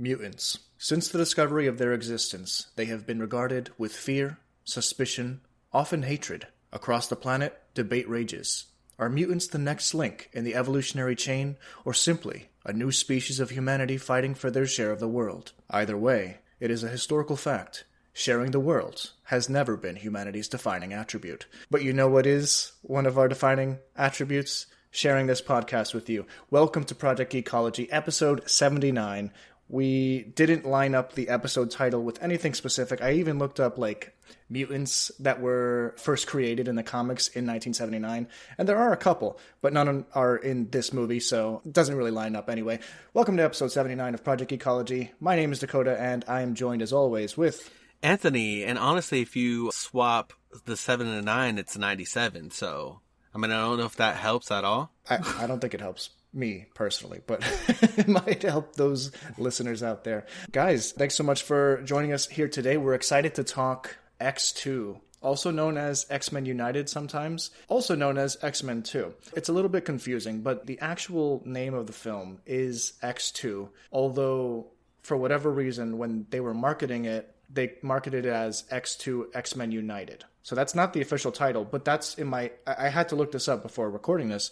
Mutants. Since the discovery of their existence, they have been regarded with fear, suspicion, often hatred. Across the planet, debate rages. Are mutants the next link in the evolutionary chain, or simply a new species of humanity fighting for their share of the world? Either way, it is a historical fact. Sharing the world has never been humanity's defining attribute. But you know what is one of our defining attributes? Sharing this podcast with you. Welcome to Project Ecology, episode 79. We didn't line up the episode title with anything specific. I even looked up, mutants that were first created in the comics in 1979. And there are a couple, but none are in this movie, so it doesn't really line up anyway. Welcome to episode 79 of Project Ecology. My name is Dakota, and I am joined, as always, with Anthony. And honestly, if you swap the 7 and 9, it's 97, so I don't know if that helps at all. I don't think it helps me personally, but it might help those listeners out there. Guys, thanks so much for joining us here today. We're excited to talk X2, also known as X-Men United sometimes, also known as X-Men 2. It's a little bit confusing, but the actual name of the film is X2, although for whatever reason, when they were marketing it, they marketed it as X2 X-Men United. So that's not the official title, but that's I had to look this up before recording this.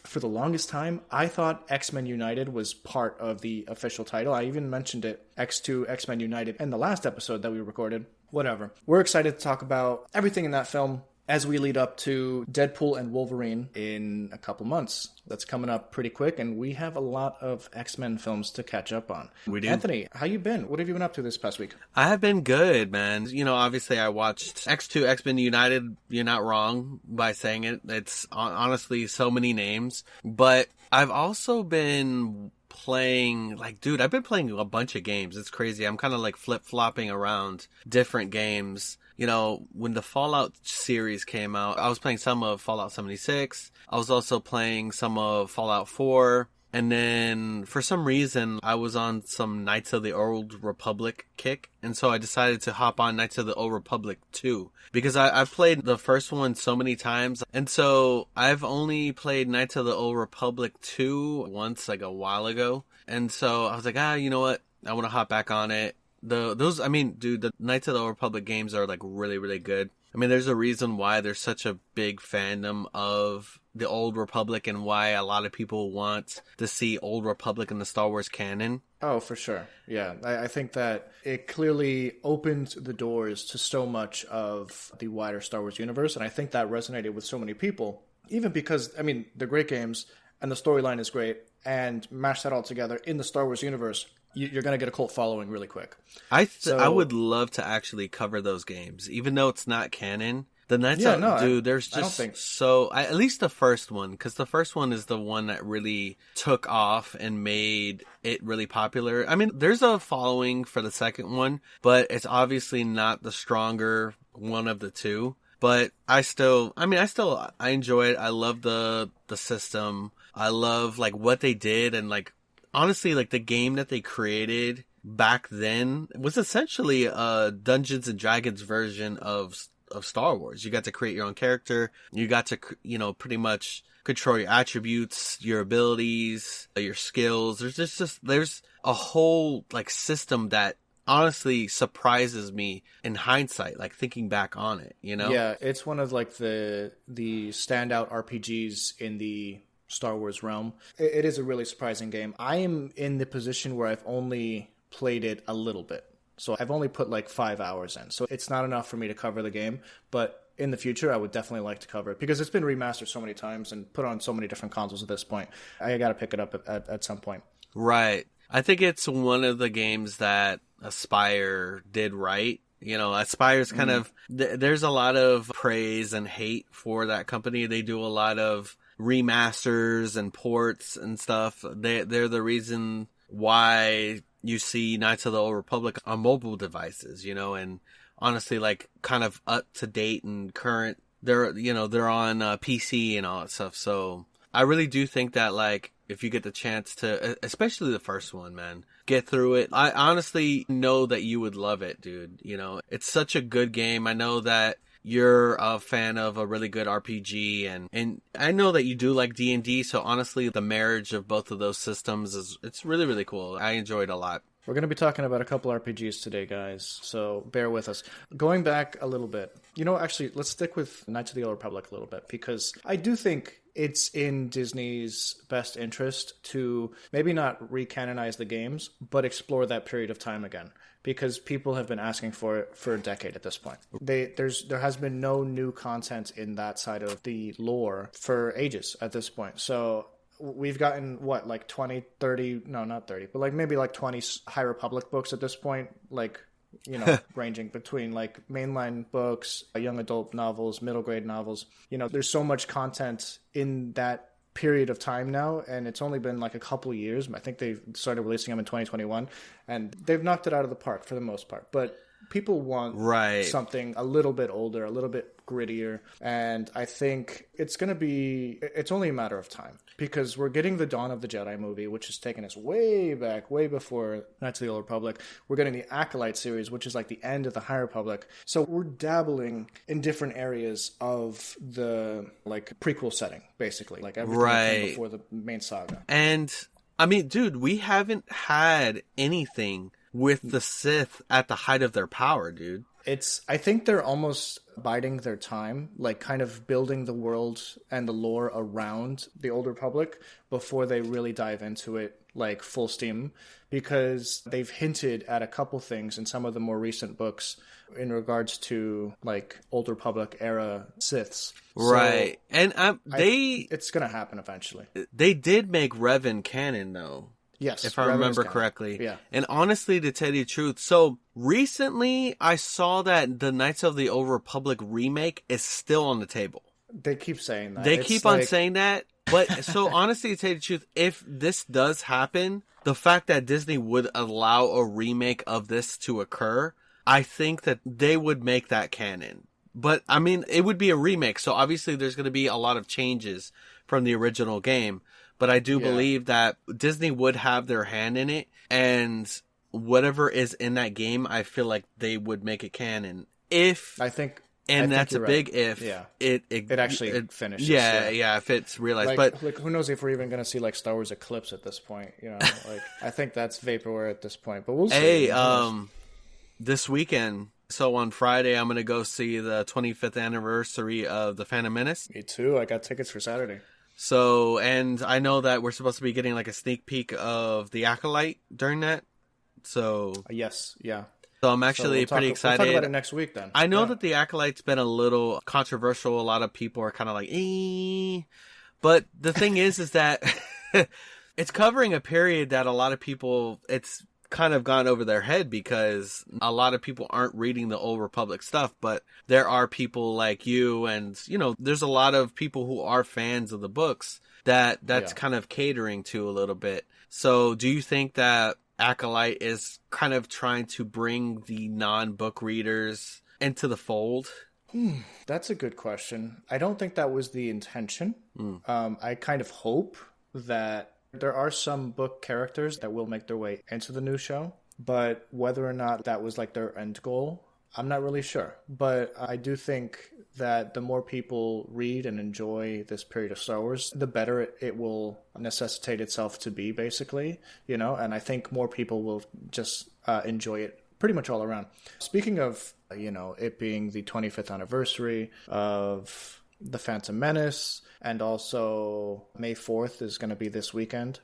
For the longest time, I thought X-Men United was part of the official title. I even mentioned it, X2 X-Men United, in the last episode that we recorded. Whatever. We're excited to talk about everything in that film as we lead up to Deadpool and Wolverine in a couple months. That's coming up pretty quick, and we have a lot of X-Men films to catch up on. We do. Anthony, how you been? What have you been up to this past week? I have been good, man. Obviously I watched X2 X-Men United. You're not wrong by saying it. It's honestly so many names. But I've also been playing, I've been playing a bunch of games. It's crazy. I'm kind of flip-flopping around different games. When the Fallout series came out, I was playing some of Fallout 76. I was also playing some of Fallout 4. And then, for some reason, I was on some Knights of the Old Republic kick. And so I decided to hop on Knights of the Old Republic 2. Because I've played the first one so many times. And so I've only played Knights of the Old Republic 2 once, a while ago. And so I was like, you know what? I want to hop back on it. The Knights of the Old Republic games are really, really good. There's a reason why there's such a big fandom of the Old Republic and why a lot of people want to see Old Republic in the Star Wars canon. Oh, for sure. Yeah, I think that it clearly opened the doors to so much of the wider Star Wars universe, and I think that resonated with so many people, even because, they're great games, and the storyline is great, and mash that all together in the Star Wars universe, you're going to get a cult following really quick. I would love to actually cover those games, even though it's not canon. The Knights there's just at least the first one, because the first one is the one that really took off and made it really popular. There's a following for the second one, but it's obviously not the stronger one of the two. But I enjoy it. I love the system. I love what they did, and honestly, the game that they created back then was essentially a Dungeons and Dragons version of Star Wars. You got to create your own character. You got to, pretty much control your attributes, your abilities, your skills. There's a whole system that honestly surprises me in hindsight, thinking back on it, Yeah, it's one of the standout RPGs in the Star Wars realm. It is a really surprising game. I am in the position where I've only played it a little bit. So I've only put 5 hours in. So it's not enough for me to cover the game. But in the future, I would definitely like to cover it because it's been remastered so many times and put on so many different consoles at this point. I got to pick it up at some point. Right. I think it's one of the games that Aspyr did right. Aspyr's kind of, there's a lot of praise and hate for that company. They do a lot of remasters and ports and stuff. They're the reason why you see Knights of the Old Republic on mobile devices, and honestly, kind of up to date and current. They're on PC and all that stuff. So I really do think that if you get the chance to, especially the first one, man, get through it. I honestly know that you would love it, dude. It's such a good game. I know that you're a fan of a really good RPG, and I know that you do like D&D, so honestly, the marriage of both of those systems it's really, really cool. I enjoyed it a lot. We're going to be talking about a couple RPGs today, guys, so bear with us. Going back a little bit, actually, let's stick with Knights of the Old Republic a little bit, because I do think it's in Disney's best interest to maybe not recanonize the games, but explore that period of time again, because people have been asking for it for a decade at this point. There has been no new content in that side of the lore for ages at this point. So we've gotten, what, like 20, 30, no, not 30, but like maybe like 20 High Republic books at this point, like, ranging between like mainline books, young adult novels, middle grade novels. There's so much content in that period of time now, and it's only been like a couple of years. I think they started releasing them in 2021, and they've knocked it out of the park for the most part. But people want something a little bit older, a little bit grittier, and I think it's only a matter of time, because we're getting the Dawn of the Jedi movie, which has taken us way back, way before Knights of the Old Republic. We're getting the Acolyte series, which is like the end of the High Republic. So we're dabbling in different areas of the like prequel setting, basically, like everything that came before the main saga. And I mean, dude, we haven't had anything with the Sith at the height of their power, dude. I think they're almost biding their time, like kind of building the world and the lore around the Old Republic before they really dive into it like full steam, because they've hinted at a couple things in some of the more recent books in regards to like Old Republic era Siths. Right. So, and it's going to happen eventually. They did make Revan canon, though. Yes, if I remember correctly. Yeah. And honestly, to tell you the truth, so recently I saw that the Knights of the Old Republic remake is still on the table. They keep saying that. They keep on saying that. But so honestly, to tell you the truth, if this does happen, the fact that Disney would allow a remake of this to occur, I think that they would make that canon. But I mean, it would be a remake, so obviously there's going to be a lot of changes from the original game. But I do believe that Disney would have their hand in it, and whatever is in that game, I feel like they would make it canon. That's a big if. Yeah. It actually finishes. Yeah, if it's realized. Like who knows if we're even going to see like Star Wars Eclipse at this point? Like I think that's vaporware at this point. But we'll see. Hey, this weekend. So on Friday, I'm going to go see the 25th anniversary of The Phantom Menace. Me too. I got tickets for Saturday. So, and I know that we're supposed to be getting like a sneak peek of the Acolyte during that. So yes, yeah. So I'm actually pretty excited. We'll talk about it next week then. I know that the Acolyte's been a little controversial. A lot of people are kind of like, but the thing is that it's covering a period that a lot of people, it's kind of gone over their head, because a lot of people aren't reading the Old Republic stuff, but there are people like you, and there's a lot of people who are fans of the books that's kind of catering to a little bit. So do you think that Acolyte is kind of trying to bring the non-book readers into the fold? That's a good question. I don't think that was the intention. I kind of hope that there are some book characters that will make their way into the new show, but whether or not that was like their end goal, I'm not really sure. But I do think that the more people read and enjoy this period of Star Wars, the better it will necessitate itself to be, basically, and I think more people will just enjoy it pretty much all around. Speaking of, it being the 25th anniversary of The Phantom Menace, and also May 4th is going to be this weekend.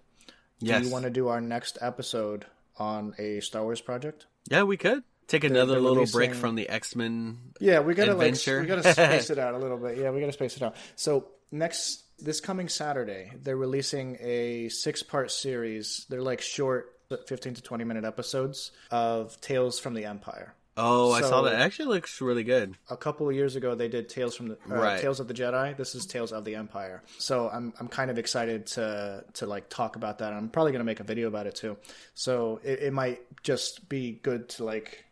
Yes. Do you want to do our next episode on a Star Wars project? Yeah, we could. Take another little break from the X-Men we gotta adventure. We gotta space it out a little bit. Yeah, we gotta space it out. So this coming Saturday, they're releasing a 6-part series. They're like short 15 to 20 minute episodes of Tales from the Empire. Oh, I saw that. It actually looks really good. A couple of years ago, they did Tales from the Tales of the Jedi. This is Tales of the Empire. So I'm kind of excited to like talk about that. I'm probably going to make a video about it too. So it might just be good to like,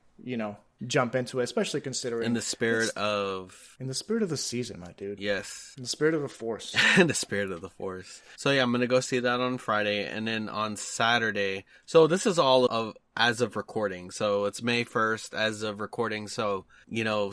jump into it, especially considering in the spirit of the season, my dude. Yes. In the spirit of the Force. In the spirit of the Force. So yeah, I'm going to go see that on Friday, and then on Saturday. So this is all of as of recording. So it's May 1st as of recording. So,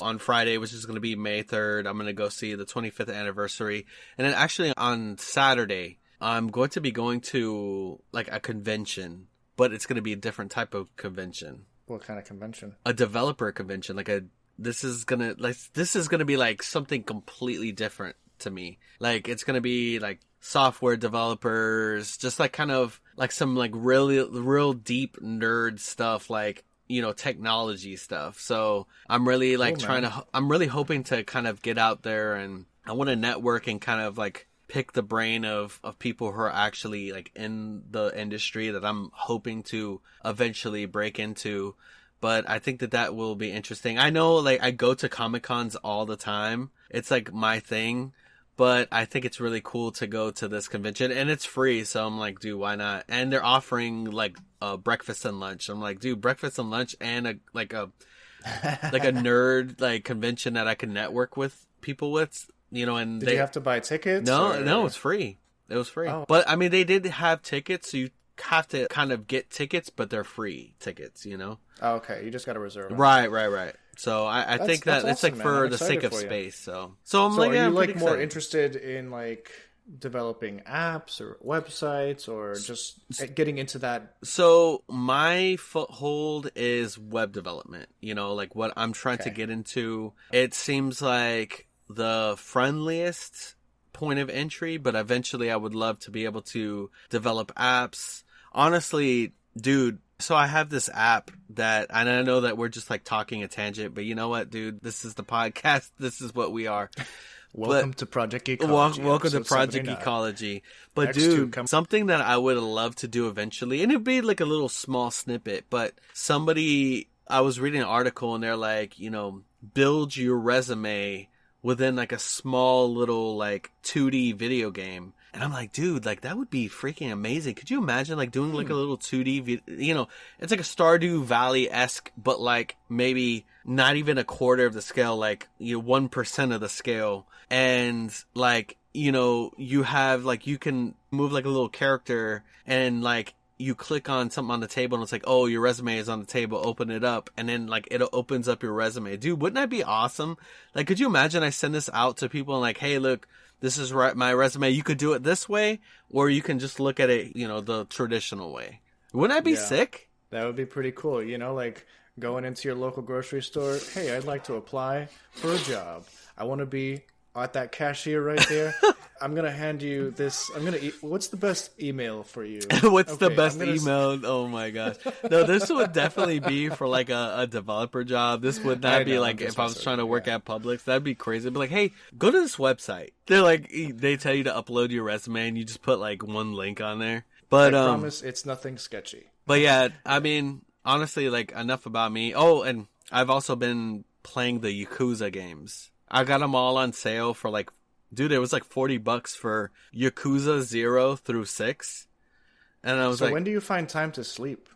on Friday, which is going to be May 3rd, I'm going to go see the 25th anniversary. And then actually on Saturday, I'm going to be going to like a convention but it's going to be a different type of convention. What kind of convention? A developer convention. This is gonna be like something completely different to me. Like, it's gonna be like software developers, just like kind of like some like real deep nerd stuff, like, you know, technology stuff. So I'm really like I'm really hoping to kind of get out there, and I want to network and kind of like pick the brain of people who are actually like in the industry that I'm hoping to eventually break into. But I think that will be interesting. I know, like, I go to Comic-Cons all the time. It's like my thing. But I think it's really cool to go to this convention, and it's free. So I'm like, dude, why not? And they're offering like breakfast and lunch. I'm like, dude, breakfast and lunch and a nerd like convention that I can network with people with, you know. And did you have to buy tickets? No, it's free. It was free. Oh. But I mean, they did have tickets, so you have to kind of get tickets, but they're free tickets, you know. Oh, okay, you just got to reserve them. Right. So I think that it's awesome, like for the sake of space. So I'm like, are you like more interested in like developing apps or websites, or just getting into that? So my foothold is web development. You know, like what I'm trying to get into. It seems like the friendliest point of entry, but eventually I would love to be able to develop apps. Honestly, dude. So I have this app and I know that we're just like talking a tangent, but you know what, dude? This is the podcast. This is what we are. Welcome to Project Ecology. Welcome to Project Ecology. But dude, something that I would love to do eventually, and it'd be like a little small snippet, but I was reading an article and they're like, you know, build your resume within like a small little like 2D video game. And I'm like, dude, like that would be freaking amazing. Could you imagine like doing like a little 2D, you know, it's like a Stardew Valley-esque, but like maybe not even a quarter of the scale, like, you know, 1% of the scale. And like, you know, you have like, you can move like a little character and like, you click on something on the table and it's like, oh, your resume is on the table, open it up. And then like, it opens up your resume. Dude, wouldn't that be awesome? Like, could you imagine I send this out to people and like, hey, look, this is my resume. You could do it this way, or you can just look at it, you know, the traditional way. Wouldn't that be sick? That would be pretty cool. You know, like going into your local grocery store. Hey, I'd like to apply for a job. I want to be at that cashier right there. I'm going to hand you this. What's the best email for you? What's the best email? Oh my gosh. No, this would definitely be for like a developer job. This would not be like if I was trying to work at Publix. That'd be crazy. But like, hey, go to this website. They're like, they tell you to upload your resume and you just put like one link on there. But I promise it's nothing sketchy. But yeah, I mean, honestly, like enough about me. Oh, and I've also been playing the Yakuza games. I got them all on sale for like, dude, it was like $40 for Yakuza 0 through 6. And I was like, when do you find time to sleep?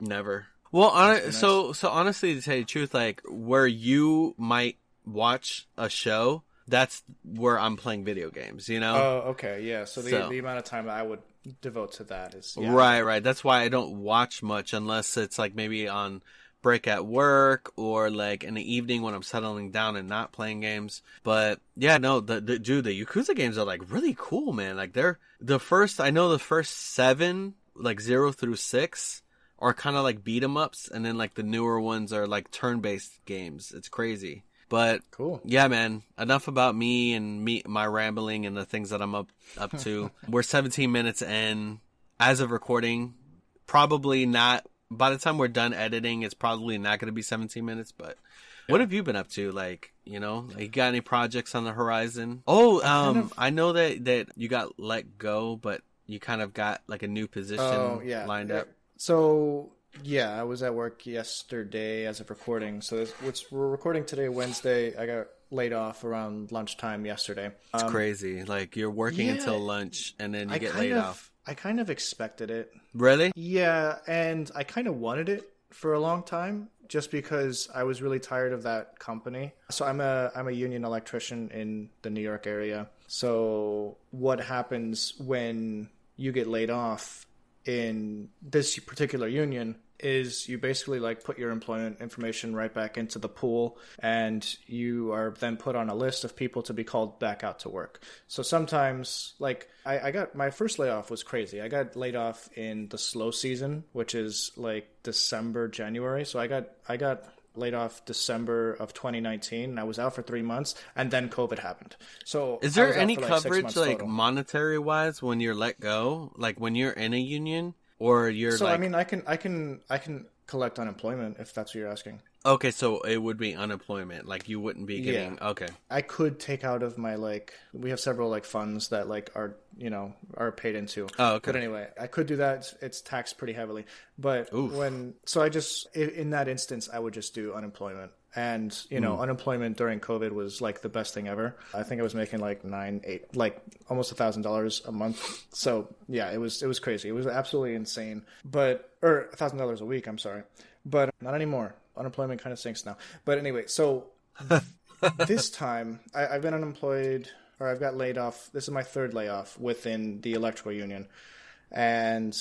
Never. Well, so honestly, to tell you the truth, like where you might watch a show, that's where I'm playing video games, you know? Oh, okay. Yeah. So the amount of time I would devote to that is. Yeah. Right. That's why I don't watch much unless it's like maybe on break at work or like in the evening when I'm settling down and not playing games. But yeah, no, the Yakuza games are like really cool, man. Like the first 7, like 0 through 6 are kind of like beat 'em ups, and then like the newer ones are like turn-based games. It's crazy. But cool. Yeah, man, enough about me and my rambling and the things that I'm up to. We're 17 minutes in as of recording. Probably not. By the time we're done editing, it's probably not going to be 17 minutes, but what have you been up to? Like, you know, you got any projects on the horizon? Oh, I know that you got let go, but you kind of got like a new position lined up. So, yeah, I was at work yesterday as of recording. So we're recording today, Wednesday. I got laid off around lunchtime yesterday. It's crazy. Like you're working until lunch and then you get laid off. I kind of expected it. Really? Yeah, and I kind of wanted it for a long time just because I was really tired of that company. So I'm a union electrician in the New York area. So what happens when you get laid off in this particular union is you basically like put your employment information right back into the pool, and you are then put on a list of people to be called back out to work. So sometimes, like, I got my first layoff was crazy. I got laid off in the slow season, which is like December, January. So I got laid off December of 2019, and I was out for 3 months, and then COVID happened. So is there any for, like, 6 coverage months like total. monetary wise when you're let go, like when you're in a union, or you're So like? I mean, I can collect unemployment if that's what you're asking. Okay, so it would be unemployment. Like you wouldn't be getting. Yeah. Okay. I could take out of my, like, we have several like funds that like are are paid into. Oh, okay. But anyway, I could do that. It's taxed pretty heavily. But Oof. I just in that instance I would just do unemployment. And unemployment during COVID was like the best thing ever. I think I was making like like almost $1,000 a month. So yeah, it was crazy. It was absolutely insane. Or $1,000 a week. I'm sorry, but not anymore. Unemployment kind of stinks now. But anyway, so this time I've been unemployed, or I've got laid off. This is my third layoff within the electrical union, and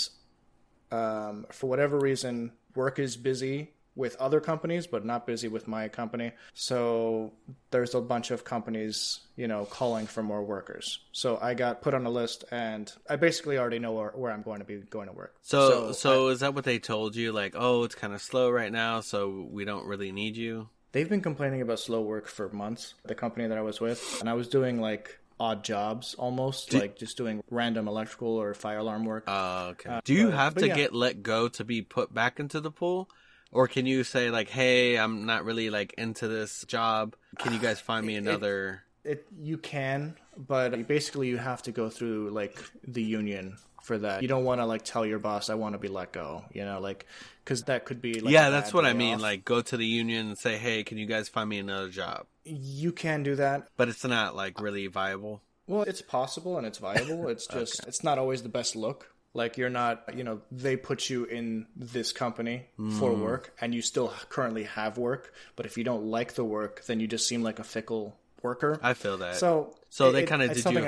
for whatever reason, work is busy with other companies, but not busy with my company. So there's a bunch of companies, calling for more workers. So I got put on a list, and I basically already know where I'm going to be going to work. So is that what they told you? Like, oh, it's kind of slow right now, so we don't really need you? They've been complaining about slow work for months, the company that I was with, and I was doing like odd jobs almost, like just doing random electrical or fire alarm work. Okay. Do you have to get let go to be put back into the pool? Or can you say, like, hey, I'm not really, like, into this job. Can you guys find me another? You can, but basically you have to go through, like, the union for that. You don't want to, like, tell your boss, I want to be let go, like, because that could be, like, yeah, that's what I mean. Off. Like, go to the union and say, hey, can you guys find me another job? You can do that. But it's not, like, really viable. Well, it's possible and it's viable. It's just, It's not always the best look. Like, you're not, they put you in this company for work, and you still currently have work. But if you don't like the work, then you just seem like a fickle worker. I feel that. So they kind of did you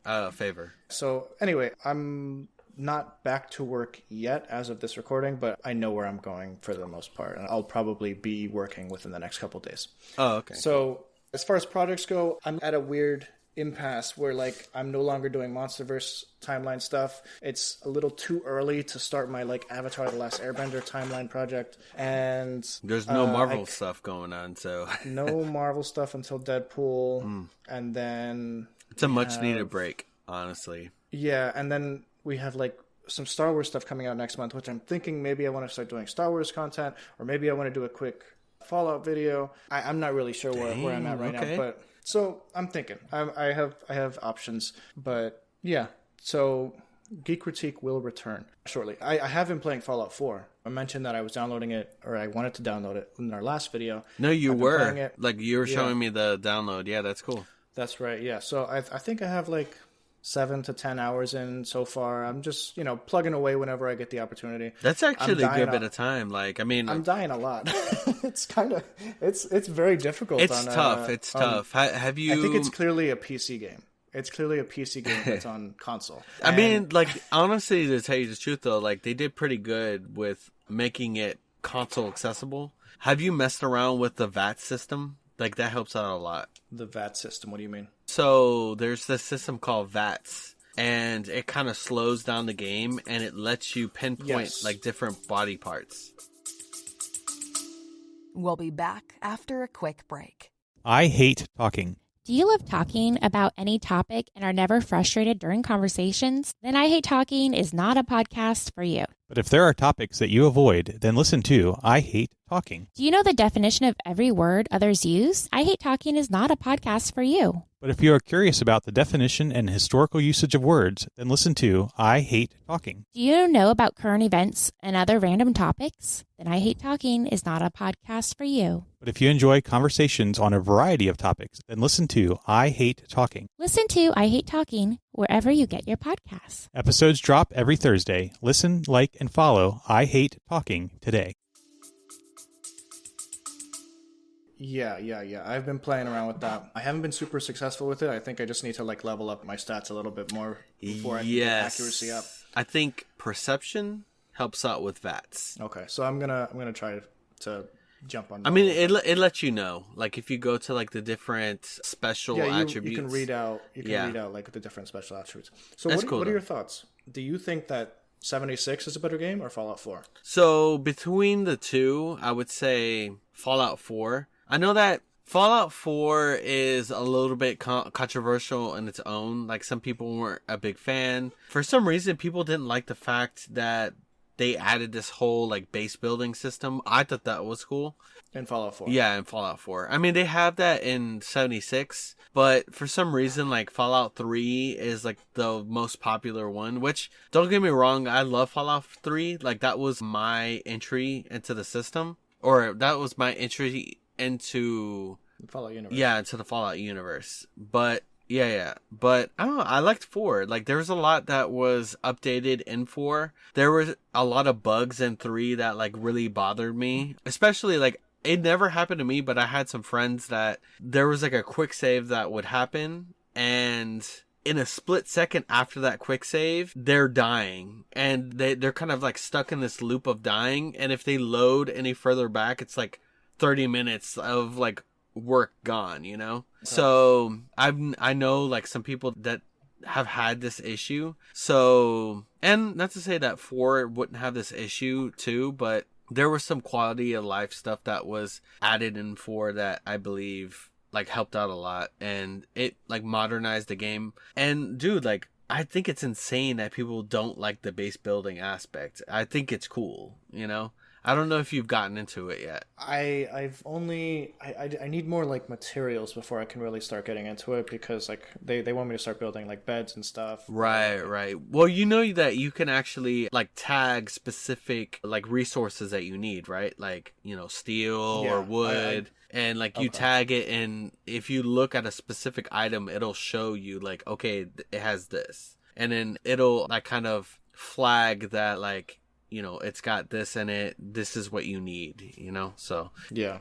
a favor. So anyway, I'm not back to work yet as of this recording, but I know where I'm going for the most part. And I'll probably be working within the next couple of days. Oh, okay. So as far as projects go, I'm at a weird impasse where, like, I'm no longer doing MonsterVerse timeline stuff. It's a little too early to start my, like, Avatar The Last Airbender timeline project, and there's no Marvel stuff going on, so no Marvel stuff until Deadpool, and then it's a much needed break, honestly. Yeah, and then we have, like, some Star Wars stuff coming out next month, which I'm thinking maybe I want to start doing Star Wars content, or maybe I want to do a quick Fallout video. I'm not really sure where I'm at right now, but so I'm thinking I have options, but yeah. So Geek Critique will return shortly. I have been playing Fallout 4. I mentioned that I was downloading it, or I wanted to download it in our last video. No, you were. Like, you were showing me the download. Yeah, that's cool. That's right, yeah. So I think I have like 7 to 10 hours in so far. I'm just, plugging away whenever I get the opportunity. That's actually a good bit of time. Like, I mean, I'm dying a lot. It's kind of, it's very difficult. It's tough. It's tough. Have you? I think it's clearly a PC game. It's clearly a PC game that's on console. I mean, like, honestly, to tell you the truth, though, like, they did pretty good with making it console accessible. Have you messed around with the VAT system? Like, that helps out a lot. The VAT system, what do you mean? So there's this system called VATS, and it kind of slows down the game, and it lets you pinpoint like different body parts. We'll be back after a quick break. I hate talking. Do you love talking about any topic and are never frustrated during conversations? Then I Hate Talking is not a podcast for you. But if there are topics that you avoid, then listen to I Hate Talking. Do you know the definition of every word others use? I Hate Talking is not a podcast for you. But if you are curious about the definition and historical usage of words, then listen to I Hate Talking. Do you know about current events and other random topics? Then I Hate Talking is not a podcast for you. But if you enjoy conversations on a variety of topics, then listen to I Hate Talking. Listen to I Hate Talking wherever you get your podcasts. Episodes drop every Thursday. Listen, like, and follow I Hate Talking today. Yeah. I've been playing around with that. I haven't been super successful with it. I think I just need to like level up my stats a little bit more before I can get accuracy up. I think perception helps out with VATS. Okay, so I'm gonna try to jump on that. I mean, it lets you know, like, if you go to, like, the different special attributes. You can read out like the different special attributes. So what are your thoughts? Do you think that 76 is a better game or Fallout 4? So between the two, I would say Fallout 4. I know that Fallout 4 is a little bit controversial in its own. Like, some people weren't a big fan. For some reason, people didn't like the fact that they added this whole, like, base building system. I thought that was cool. In Fallout 4. Yeah, in Fallout 4. I mean, they have that in 76, but for some reason, like, Fallout 3 is, like, the most popular one, which, don't get me wrong, I love Fallout 3. Like, that was my entry into the system, or that was my entry into The Fallout universe. Yeah, into the Fallout universe. But yeah. But I don't know, I liked 4. Like, there was a lot that was updated in 4. There was a lot of bugs in 3 that, like, really bothered me. Especially, like, it never happened to me, but I had some friends that there was, like, a quick save that would happen, and in a split second after that quick save, they're dying, and they're kind of, like, stuck in this loop of dying, and if they load any further back, it's like 30 minutes of, like, work gone, you know? So I know, like, some people that have had this issue. So, and not to say that 4 wouldn't have this issue too, but there was some quality of life stuff that was added in 4 that I believe, like, helped out a lot, and it, like, modernized the game. And dude, like, I think it's insane that people don't like the base building aspect. I think it's cool, you know? I don't know if you've gotten into it yet. I need more, like, materials before I can really start getting into it, because, like, they want me to start building, like, beds and stuff. Right. Well, you know that you can actually, like, tag specific, like, resources that you need, right? Like, you know, steel or wood. And, like, you tag it, and if you look at a specific item, it'll show you, like, okay, it has this. And then it'll, like, kind of flag that, like, you know, it's got this in it. This is what you need, you know? So yeah.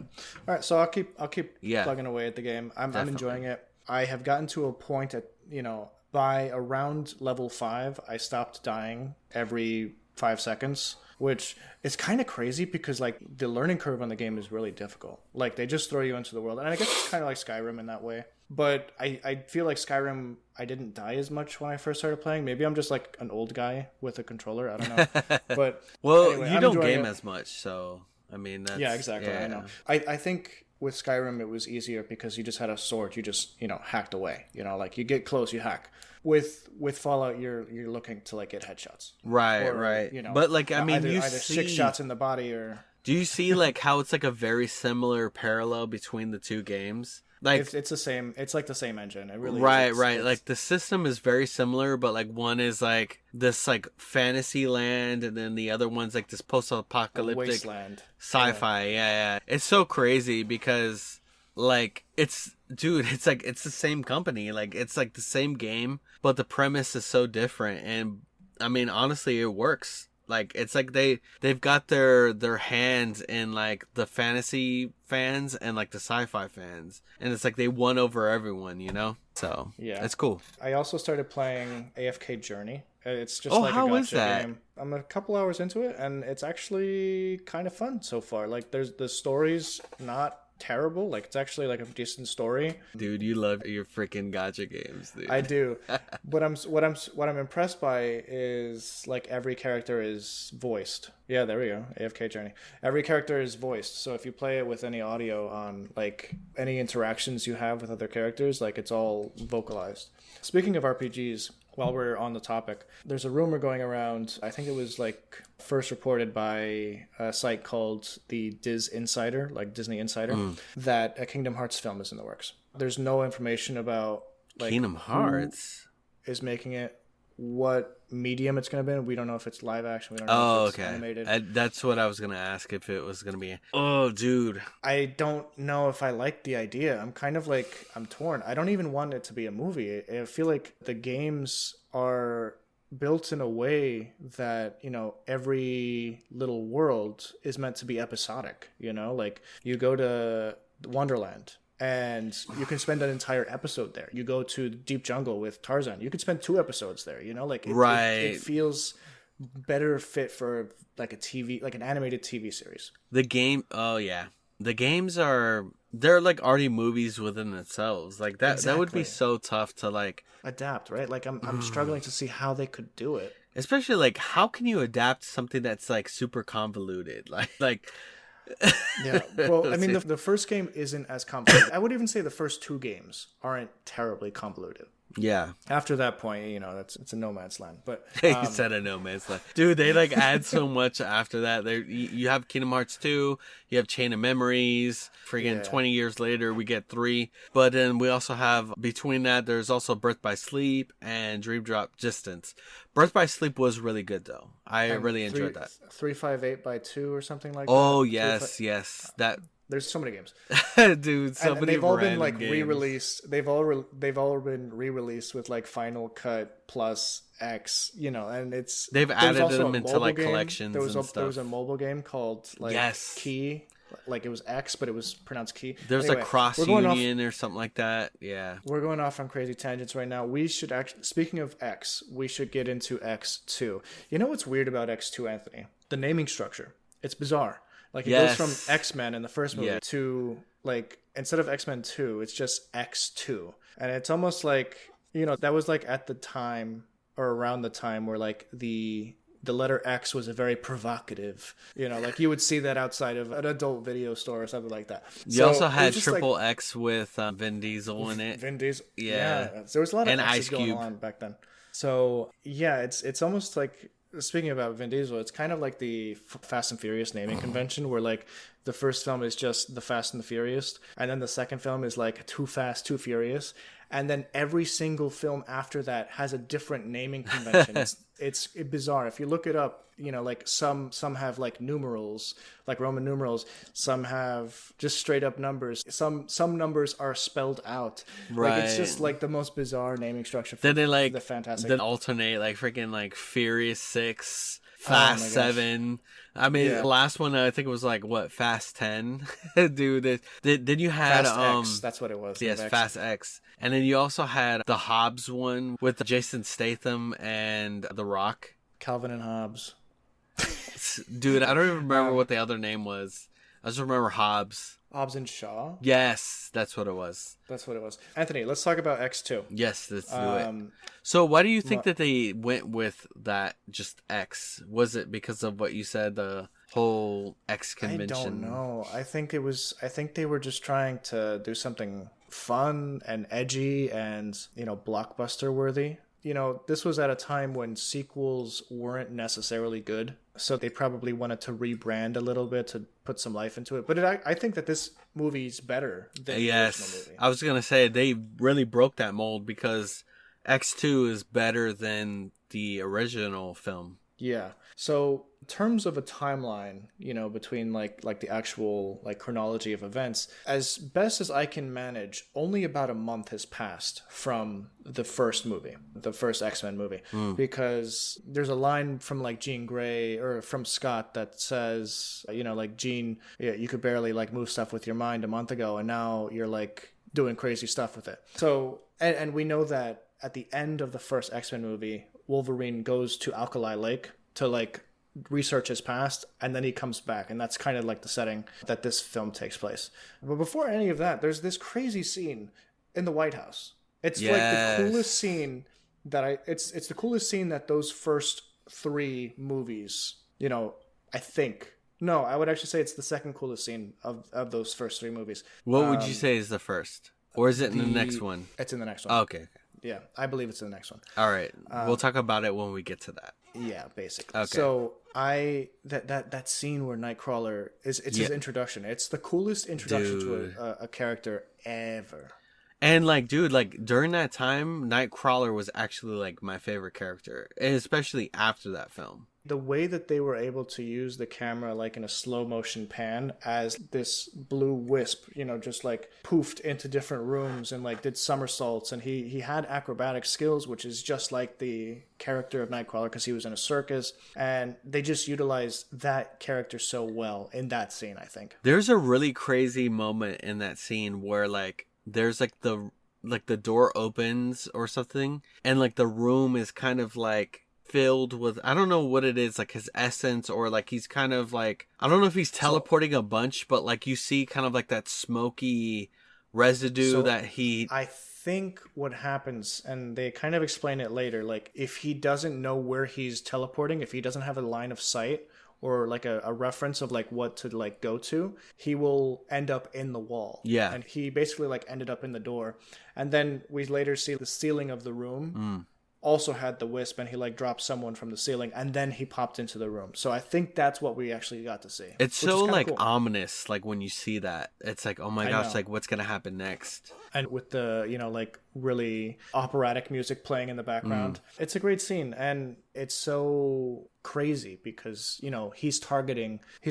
All right. So I'll keep plugging away at the game. I'm enjoying it. I have gotten to a point at, you know, by around level 5, I stopped dying every 5 seconds, which is kind of crazy because, like, the learning curve on the game is really difficult. Like, they just throw you into the world. And I guess it's kind of like Skyrim in that way. But I feel like Skyrim, I didn't die as much when I first started playing. Maybe I'm just, like, an old guy with a controller. I don't know. But well, anyway, you don't game as much, so I mean, that's, yeah, exactly. Yeah. I know. I think with Skyrim it was easier because you just had a sword. You just, you know, hacked away. You know, like, you get close, you hack. With Fallout, you're looking to, like, get headshots. Right. You know, but, like, I mean, either 6 shots in the body or. Do you see, like, how it's, like, a very similar parallel between the two games? Like, it's the same. It's like the same engine. It really right. is. Like, the system is very similar, but, like, one is, like, this, like, fantasy land, and then the other one's, like, this post-apocalyptic wasteland sci-fi. Yeah. It's so crazy because, like, it's like, it's the same company. Like, it's, like, the same game, but the premise is so different. And I mean, honestly, it works. Like, it's like they've got their hands in, like, the fantasy fans and, like, the sci-fi fans, and it's like they won over everyone, you know? So yeah, it's cool. I also started playing AFK Journey. It's just like how a is gacha that? game. I'm a couple hours into it, and it's actually kind of fun so far. Like, the story's not terrible. Like, it's actually, like, a decent story. Dude, you love your freaking gacha games, dude. I do. But what I'm impressed by is, like, every character is voiced. Yeah, there we go. AFK Journey. Every character is voiced. So if you play it with any audio on, like, any interactions you have with other characters, like, it's all vocalized. Speaking of RPGs, while we're on the topic, there's a rumor going around, I think it was, like, first reported by a site called the Diz Insider, like Disney Insider, that a Kingdom Hearts film is in the works. There's no information about, like, Kingdom Hearts who is making it, what medium it's going to be in. We don't know if it's live action. We don't know if it's animated. That's what I was going to ask, if it was going to be. Oh, dude. I don't know if I like the idea. I'm kind of, like, I'm torn. I don't even want it to be a movie. I feel like the games are built in a way that, you know, every little world is meant to be episodic, you know? Like, you go to Wonderland and you can spend an entire episode there. You go to Deep Jungle with Tarzan, you could spend 2 episodes there, you know? Like, it feels better fit for like a TV, like an animated TV series. The game, oh yeah. The games they're like already movies within themselves. Like that would be so tough to like adapt, right? Like I'm struggling to see how they could do it. Especially like how can you adapt something that's like super convoluted? Like Yeah. Well, I mean the first game isn't as convoluted. I would even say the first 2 games aren't terribly convoluted. Yeah. After that point, you know, it's a no man's land. But You said a no man's land, dude. They like add so much after that. You have Kingdom Hearts 2, you have Chain of Memories. Friggin' 20 years later, we get 3. But then we also have between that, there's also Birth by Sleep and Dream Drop Distance. Birth by Sleep was really good though. I really enjoyed that. 358 by 2 or something like that. Oh yes, yes. That. There's so many games, dude. So and many they've all been like games. re-released. They've all been re-released with like Final Cut plus X. You know, and they've added them into like collections. There was and stuff. There was a mobile game called like Key. Like it was X, but it was pronounced Key. There's a Cross Union or something like that. Yeah, we're going off on crazy tangents right now. We should actually, speaking of X, we should get into X2. You know what's weird about X2, Anthony? The naming structure. It's bizarre. Like it goes from X-Men in the first movie to like instead of X-Men 2, it's just X2. And it's almost like, you know, that was like at the time or around the time where like the letter X was a very provocative, you know, like you would see that outside of an adult video store or something like that. You also had Triple X with Vin Diesel in it. Vin Diesel. Yeah. There was a lot of X's Ice Cube going on back then. So yeah, it's almost like, speaking about Vin Diesel, it's kind of like the Fast and Furious naming convention where like the first film is just The Fast and the Furious, and then the second film is like Too Fast, Too Furious, and then every single film after that has a different naming convention. It's bizarre. If you look it up, you know, like some have like numerals, like Roman numerals. Some have just straight up numbers. Some numbers are spelled out. Right. Like it's just like the most bizarre naming structure. Then they like the fantastic. Then alternate like freaking like Furious 6, Fast 7. I mean, the last one I think it was like what, Fast 10. Dude, then you had Fast X, that's what it was. Yes, Fast X. And then you also had the Hobbs one with Jason Statham and The Rock. Calvin and Hobbes. Dude, I don't even remember what the other name was. I just remember Hobbs. Hobbs and Shaw? Yes, that's what it was. That's what it was. Anthony, let's talk about X2. Yes, let's do it. So why do you think that they went with that just X? Was it because of what you said, the whole X convention? I don't know. I think they were just trying to do something fun and edgy and, you know, blockbuster worthy. You know, this was at a time when sequels weren't necessarily good, so they probably wanted to rebrand a little bit to put some life into it. But I think that this movie's better than the original movie. I was going to say they really broke that mold because X2 is better than the original film. Yeah. So in terms of a timeline, you know, between like the actual like chronology of events, as best as I can manage, only about a month has passed from the first movie, the first X-Men movie, because there's a line from like Jean Grey or from Scott that says, you know, like Jean, you could barely like move stuff with your mind a month ago, and now you're like doing crazy stuff with it. So, and we know that at the end of the first X-Men movie, Wolverine goes to Alkali Lake to like research his past, and then he comes back, and that's kind of like the setting that this film takes place. But before any of that, there's this crazy scene in the White House. It's like the coolest scene that it's the coolest scene that those first 3 movies, you know, I think. No, I would actually say it's the second coolest scene of those first 3 movies. What would you say is the first? Or is it in the next one? It's in the next one. Oh, okay. Yeah, I believe it's in the next one. All right. We'll talk about it when we get to that. Yeah, basically. Okay. So that scene where Nightcrawler it's his introduction. It's the coolest introduction to a character ever. And like, dude, like during that time, Nightcrawler was actually like my favorite character, and especially after that film. The way that they were able to use the camera like in a slow motion pan as this blue wisp, you know, just like poofed into different rooms and like did somersaults, and he had acrobatic skills, which is just like the character of Nightcrawler because he was in a circus, and they just utilized that character so well in that scene, I think. There's a really crazy moment in that scene where like there's like the door opens or something, and like the room is kind of like filled with, I don't know what it is, like his essence, or like he's kind of like, I don't know if he's teleporting a bunch, but like you see kind of like that smoky residue that he... I think what happens, and they kind of explain it later, like if he doesn't know where he's teleporting, if he doesn't have a line of sight or like a reference of like what to like go to, he will end up in the wall. Yeah. And he basically like ended up in the door. And then we later see the ceiling of the room also had the wisp, and he like dropped someone from the ceiling, and then he popped into the room. So I think that's what we actually got to see. It's so like cool. Ominous, like when you see that. It's like, oh my gosh, like what's gonna happen next? And with the, you know, like really operatic music playing in the background. It's a great scene, and it's so crazy because, you know, he's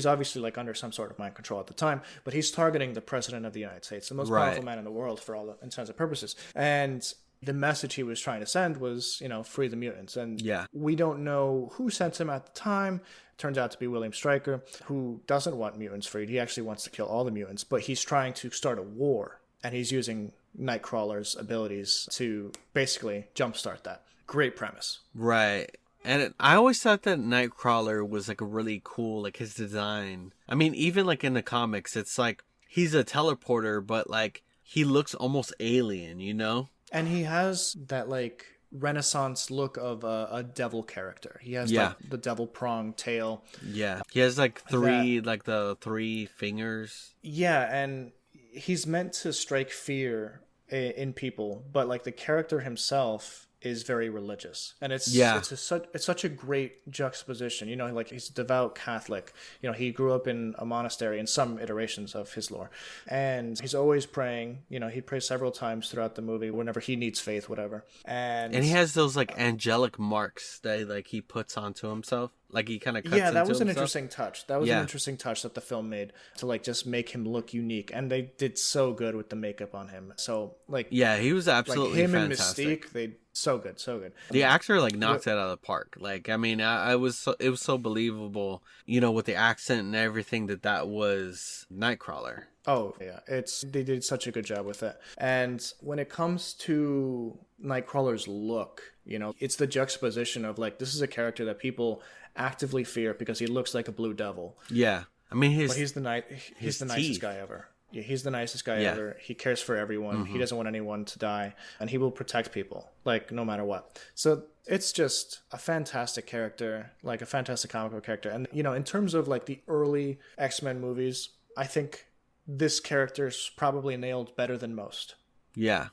obviously like under some sort of mind control at the time, but he's targeting the president of the United States, the most powerful man in the world for all intents and purposes. And the message he was trying to send was, you know, free the mutants. And we don't know who sent him at the time. It turns out to be William Stryker, who doesn't want mutants freed. He actually wants to kill all the mutants, but he's trying to start a war, and he's using Nightcrawler's abilities to basically jumpstart that. Great premise. Right. And I always thought that Nightcrawler was like a really cool, like his design. I mean, even like in the comics, it's like he's a teleporter, but like he looks almost alien, you know? And he has that like Renaissance look of a devil character. He has like the devil prong tail. Yeah. He has like the three fingers. Yeah, and he's meant to strike fear in people, but like the character himself is very religious, and it's such a great juxtaposition. You know, like he's a devout Catholic. You know, he grew up in a monastery in some iterations of his lore, and he's always praying. You know, he prays several times throughout the movie whenever he needs faith, whatever. And he has those like angelic marks that like he puts onto himself. Like he kind of cuts that was an himself. interesting touch. That was an interesting touch that the film made to like just make him look unique, and they did so good with the makeup on him. So like he was absolutely like him fantastic. And Mystique, they so good. The actor like knocked it out of the park. Like I mean, it was so believable. You know, with the accent and everything that was Nightcrawler. Oh yeah, they did such a good job with it. And when it comes to Nightcrawler's look, you know, it's the juxtaposition of like this is a character that people actively fear because he looks like a blue devil. Yeah, I mean he's the nicest guy ever. Yeah, he's the nicest guy ever. He cares for everyone. He doesn't want anyone to die, and he will protect people, like no matter what. So it's just a fantastic character, like a fantastic comic book character. And you know, in terms of like the early X-Men movies, I think this character's probably nailed better than most. Yeah.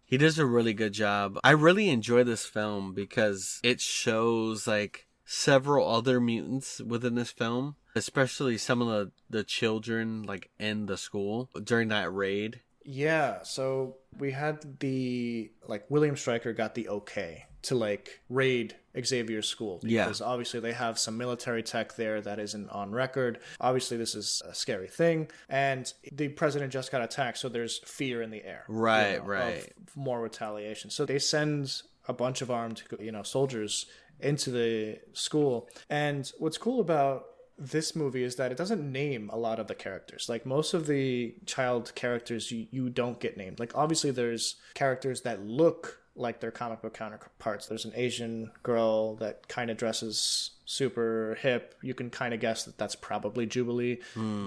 He does a really good job. I really enjoy this film because it shows like several other mutants within this film, especially some of the children like in the school during that raid. Yeah, so we had William Stryker got the okay to like raid Xavier's school because obviously they have some military tech there that isn't on record. Obviously this is a scary thing, and the president just got attacked, so there's fear in the air. Right. Of more retaliation. So they send a bunch of armed, soldiers into the school. And what's cool about this movie is that it doesn't name a lot of the characters. Like most of the child characters you don't get named. Like obviously there's characters that look like their comic book counterparts. There's an Asian girl that kind of dresses super hip. You can kind of guess that that's probably Jubilee.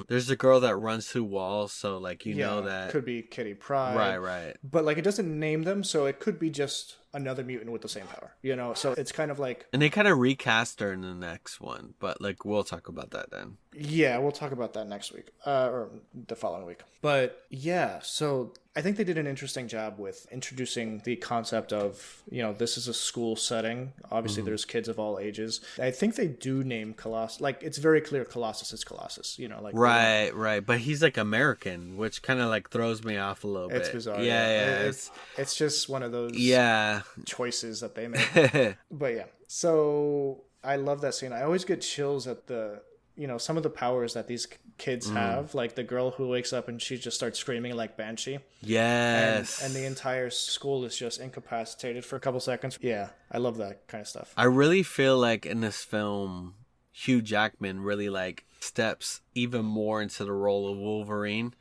There's a girl that runs through walls, so like you know that could be Kitty Pryde. Right. But like it doesn't name them, so it could be just another mutant with the same power, you know? So it's kind of like... And they kind of recast her in the next one, but like we'll talk about that then. Yeah, we'll talk about that next week, or the following week. But yeah, so I think they did an interesting job with introducing the concept of, this is a school setting. Obviously, there's kids of all ages. I think they do name Colossus. Like, it's very clear Colossus is Colossus, Right. But he's like American, which kind of like throws me off a little bit. It's bizarre. Yeah. It's just one of those choices that they make. But yeah, so I love that scene. I always get chills at the... some of the powers that these kids have, like the girl who wakes up and she just starts screaming like Banshee. Yes. And the entire school is just incapacitated for a couple seconds. Yeah, I love that kind of stuff. I really feel like in this film, Hugh Jackman really like steps even more into the role of Wolverine.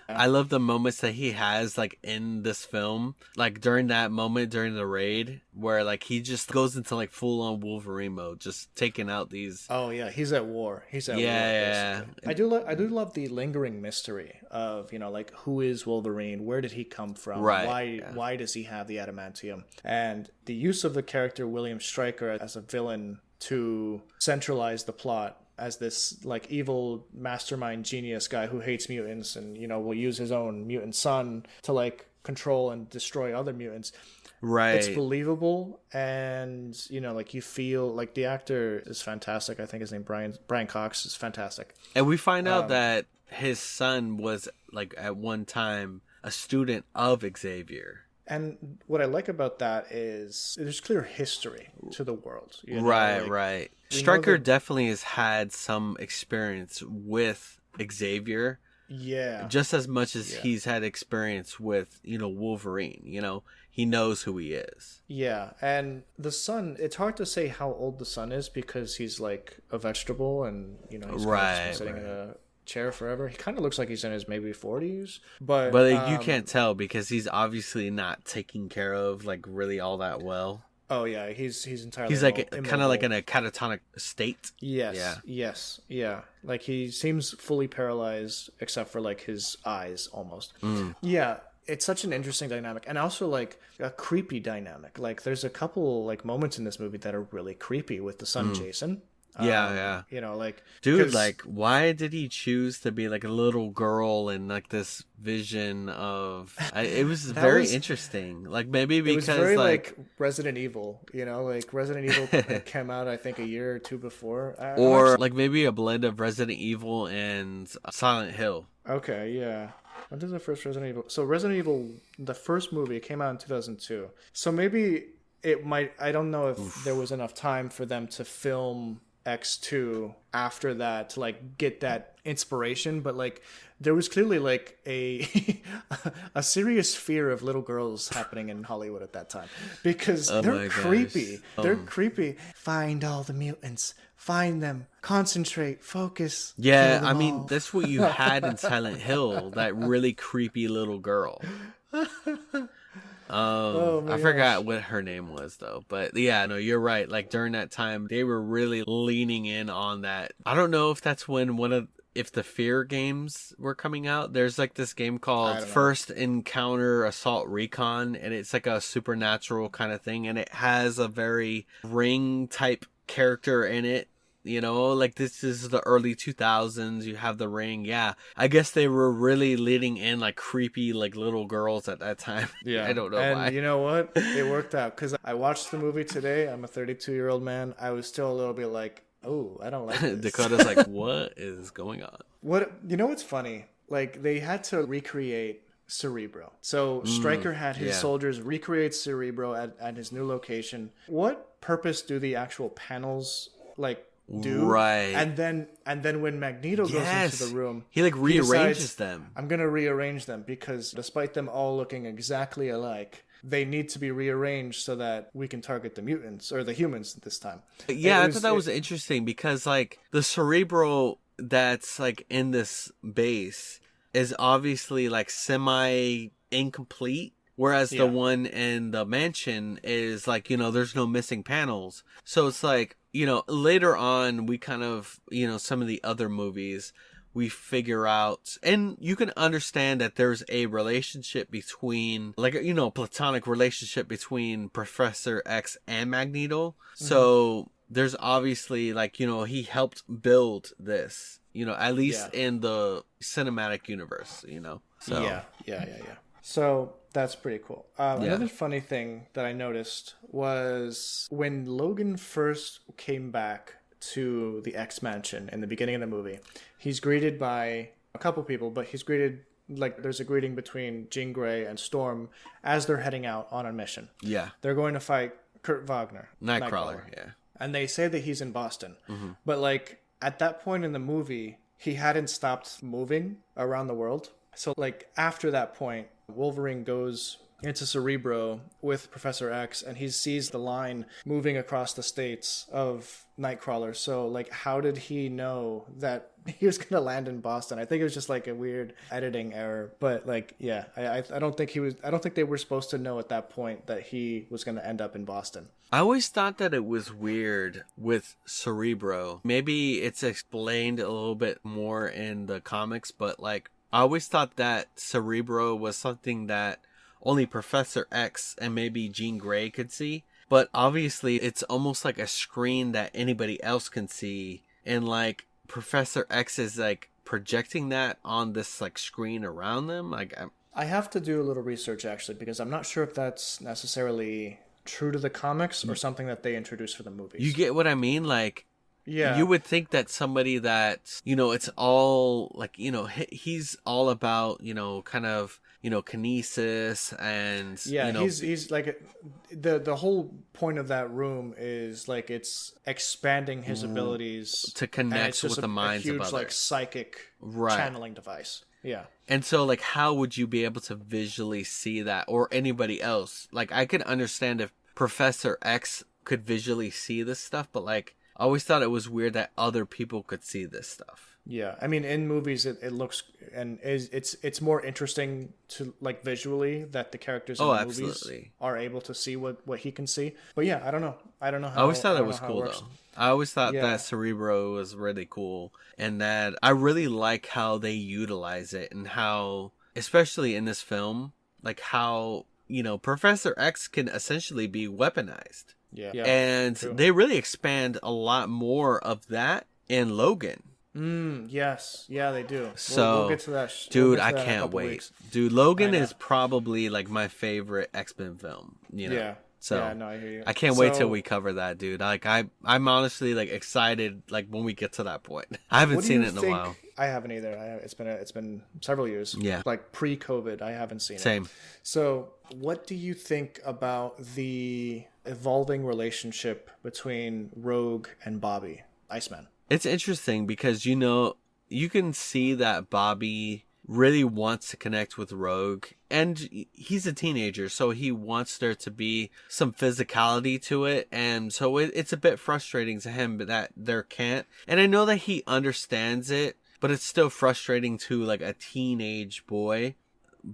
I love the moments that he has like in this film, like during that moment during the raid where like he just goes into like full on Wolverine mode, just taking out these. Oh yeah, he's at war. He's at war. Yeah. I do love the lingering mystery of, you know, like, who is Wolverine? Where did he come from? Right. Why does he have the adamantium? And the use of the character William Stryker as a villain to centralize the plot as this like evil mastermind genius guy who hates mutants and, you know, will use his own mutant son to like control and destroy other mutants. Right. It's believable, and, you know, like, you feel like the actor is fantastic. I think his name Brian Cox is fantastic. And we find out that his son was like at one time a student of Xavier. And what I like about that is there's clear history to the world. You know? Right. Stryker definitely has had some experience with Xavier. Yeah. Just as much as he's had experience with, you know, Wolverine. You know, he knows who he is. Yeah. And the son, it's hard to say how old the son is because he's like a vegetable and, you know, he's kind of been sitting in a chair forever. He kind of looks like he's in his maybe 40s, but you can't tell because he's obviously not taken care of like really all that well. Oh yeah, he's entirely. He's like kind of like in a catatonic state. Yes. Like, he seems fully paralyzed except for like his eyes almost. Yeah, it's such an interesting dynamic, and also like a creepy dynamic. Like, there's a couple like moments in this movie that are really creepy with the son Jason. Yeah. You know, like, dude, like, why did he choose to be like a little girl and like this vision of? It was very interesting. Like, maybe because it was very like Resident Evil. You know, like Resident Evil came out I think a year or two before, or like maybe a blend of Resident Evil and Silent Hill. Okay, yeah. When did the first Resident Evil? So Resident Evil, the first movie came out in 2002. So maybe it might. I don't know if there was enough time for them to film X2 after that to like get that inspiration, but like there was clearly like a serious fear of little girls happening in Hollywood at that time because they're creepy. They're creepy. Find all the mutants. Find them. Concentrate. Focus. Yeah, I mean, that's what you had in Silent Hill, that really creepy little girl. I forgot what her name was though, but yeah, no, you're right. Like during that time, they were really leaning in on that. I don't know if that's when if the Fear games were coming out. There's like this game called First Encounter Assault Recon, and it's like a supernatural kind of thing, and it has a very Ring type character in it. You know, like this is the early 2000s. You have the Ring. Yeah, I guess they were really leading in like creepy like little girls at that time. Yeah, I don't know and why. You know what? It worked out because I watched the movie today. I'm a 32-year-old man. I was still a little bit like, oh, I don't like this. Dakota's like, what is going on? What, you know what's funny? Like, they had to recreate Cerebro. So Stryker had his soldiers recreate Cerebro at his new location. What purpose do the actual panels like do? Right. And then when Magneto goes into the room, he like rearranges them. I'm gonna rearrange them because despite them all looking exactly alike, they need to be rearranged so that we can target the mutants or the humans this time. Yeah, I thought that was interesting because like the Cerebro that's like in this base is obviously like semi incomplete, whereas the one in the mansion is like, you know, there's no missing panels. So it's like, you know, later on we kind of, you know, some of the other movies we figure out, and you can understand that there's a relationship between, like, you know, platonic relationship between Professor X and Magneto. So there's obviously like, you know, he helped build this, you know, at least in the cinematic universe, you know. So yeah. So that's pretty cool. Another funny thing that I noticed was when Logan first came back to the X Mansion in the beginning of the movie, he's greeted by a couple people, but he's greeted, like, there's a greeting between Jean Grey and Storm as they're heading out on a mission. Yeah. They're going to fight Kurt Wagner. Nightcrawler, yeah. And they say that he's in Boston. But, like, at that point in the movie, he hadn't stopped moving around the world. So, like, after that point, Wolverine goes into Cerebro with Professor X, and he sees the line moving across the states of Nightcrawler. So, like, how did he know that he was going to land in Boston? I think it was just like a weird editing error. But, like, yeah, I don't think I don't think they were supposed to know at that point that he was going to end up in Boston. I always thought that it was weird with Cerebro. Maybe it's explained a little bit more in the comics, but, like, I always thought that Cerebro was something that only Professor X and maybe Jean Grey could see. But obviously, it's almost like a screen that anybody else can see. And, like, Professor X is, like, projecting that on this, like, screen around them. Like, I have to do a little research, actually, because I'm not sure if that's necessarily true to the comics or something that they introduced for the movies. You get what I mean? Like, yeah, you would think that somebody that, you know, it's all, like, you know, he's all about, you know, kind of, you know, kinesis and, yeah, you know, he's like, the whole point of that room is, like, it's expanding his abilities to and connect it's just with the minds a huge, of others. like, psychic Right. channeling device. Yeah. And so, like, how would you be able to visually see that, or anybody else? Like, I could understand if Professor X could visually see this stuff, but, like, I always thought it was weird that other people could see this stuff. Yeah, I mean, in movies, it looks and it's more interesting to, like, visually that the characters in the movies absolutely. are able to see what he can see. But yeah, I don't know how. I always thought I it don't was know how cool, works. though. I always thought Yeah. that Cerebro was really cool, and that I really like how they utilize it, and how, especially in this film, like, how, you know, Professor X can essentially be weaponized. Yeah, And true. they really expand a lot more of that in Logan. Yes, yeah, they do. So, we'll get to that. Dude, we'll I get to that in a can't couple wait. weeks. Dude, Logan I know. is probably, like, my favorite X-Men film, you know? Yeah. So, yeah, no, I hear you. I can't wait till So, we cover that, dude. Like, I'm honestly, like, excited, like, when we get to that point. I haven't what do seen you it in a think- while. I haven't either. It's been several years. Yeah. Like pre-COVID, I haven't seen it. Same. So, what do you think about the evolving relationship between Rogue and Bobby, Iceman? It's interesting because, you know, you can see that Bobby really wants to connect with Rogue, and he's a teenager, so he wants there to be some physicality to it, and so it's a bit frustrating to him that there can't. And I know that he understands it, but it's still frustrating to, like, a teenage boy.